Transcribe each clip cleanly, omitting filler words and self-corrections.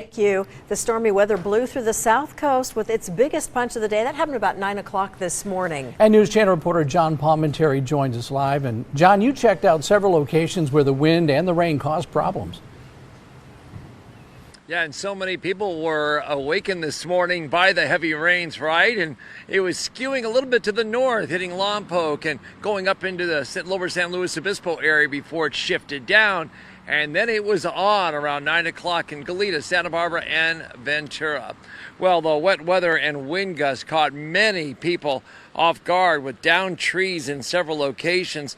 Thank you. The stormy weather blew through the south coast with its biggest punch of the day. That happened about 9 o'clock this morning. And News Channel reporter John Palmentary joins us live. And John, you checked out several locations where the wind and the rain caused problems. Yeah, and so many people were awakened this morning by the heavy rains, right? And it was skewing a little bit to the north, hitting Lompoc and going up into the lower San Luis Obispo area before it shifted down. And then it was on around 9 o'clock in Goleta, Santa Barbara, and Ventura. Well, the wet weather and wind gusts caught many people off guard with downed trees in several locations.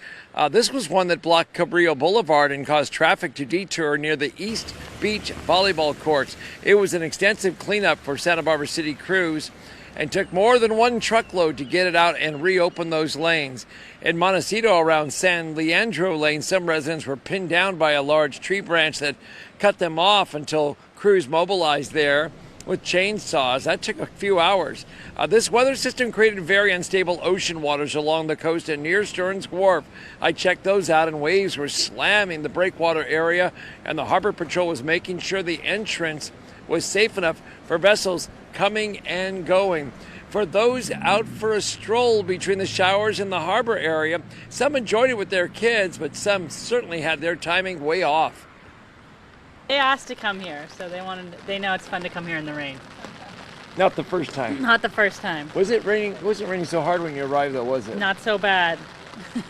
This was one that blocked Cabrillo Boulevard and caused traffic to detour near the East Beach volleyball courts. It was an extensive cleanup for Santa Barbara City crews and took more than one truckload to get it out and reopen those lanes. In Montecito, around San Leandro Lane, some residents were pinned down by a large tree branch that cut them off until crews mobilized there with chainsaws. That took a few hours. This weather system created very unstable ocean waters along the coast and near Stearns Wharf. I checked those out, and waves were slamming the breakwater area, and the Harbor Patrol was making sure the entrance was safe enough for vessels coming and going. For those out for a stroll between the showers in the harbor area, some enjoyed it with their kids, but some certainly had their timing way off. They asked to come here, so they know it's fun to come here in the rain. Not the first time. Not the first time. Was it raining? It wasn't raining so hard when you arrived, though, was it? Not so bad.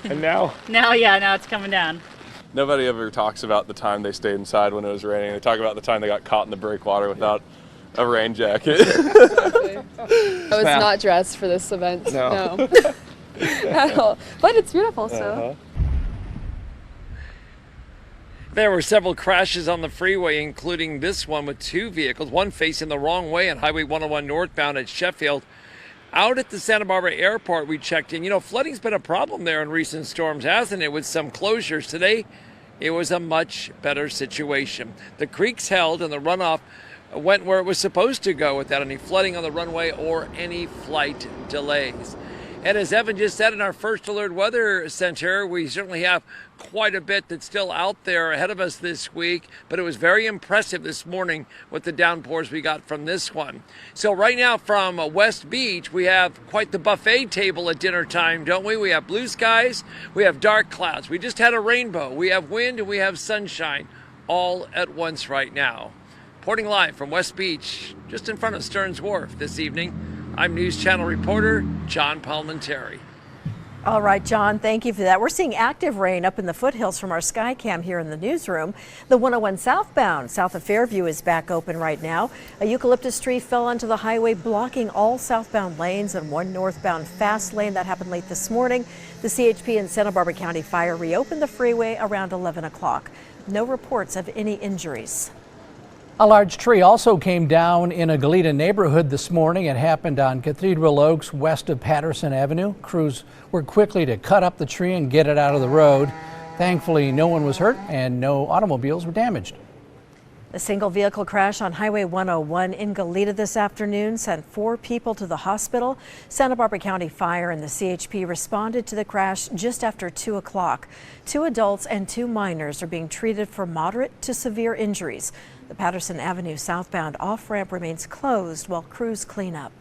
And now? Now it's coming down. Nobody ever talks about the time they stayed inside when it was raining. They talk about the time they got caught in the breakwater without a rain jacket. Exactly. I was not dressed for this event. No. At all. But it's beautiful, so. There were several crashes on the freeway, including this one with two vehicles, one facing the wrong way on Highway 101 northbound at Sheffield. Out at the Santa Barbara airport, we checked in. You know, flooding's been a problem there in recent storms, hasn't it, with some closures. Today, it was a much better situation. The creeks held and the runoff went where it was supposed to go without any flooding on the runway or any flight delays. And as Evan just said in our First Alert Weather Center, we certainly have quite a bit that's still out there ahead of us this week, but it was very impressive this morning with the downpours we got from this one. So right now from West Beach, we have quite the buffet table at dinner time, don't we? We have blue skies, we have dark clouds, we just had a rainbow, we have wind, and we have sunshine all at once right now. Reporting live from West Beach, just in front of Stearns Wharf this evening, I'm News Channel reporter John Palmentary. All right, John, thank you for that. We're seeing active rain up in the foothills from our Skycam here in the newsroom. The 101 southbound, south of Fairview, is back open right now. A eucalyptus tree fell onto the highway, blocking all southbound lanes and one northbound fast lane. That happened late this morning. The CHP and Santa Barbara County Fire reopened the freeway around 11 o'clock. No reports of any injuries. A large tree also came down in a Goleta neighborhood this morning. It happened on Cathedral Oaks west of Patterson Avenue. Crews were quickly to cut up the tree and get it out of the road. Thankfully, no one was hurt and no automobiles were damaged. A single vehicle crash on Highway 101 in Goleta this afternoon sent 4 people to the hospital. Santa Barbara County Fire and the CHP responded to the crash just after 2 o'clock. 2 adults and 2 minors are being treated for moderate to severe injuries. The Patterson Avenue southbound off-ramp remains closed while crews clean up.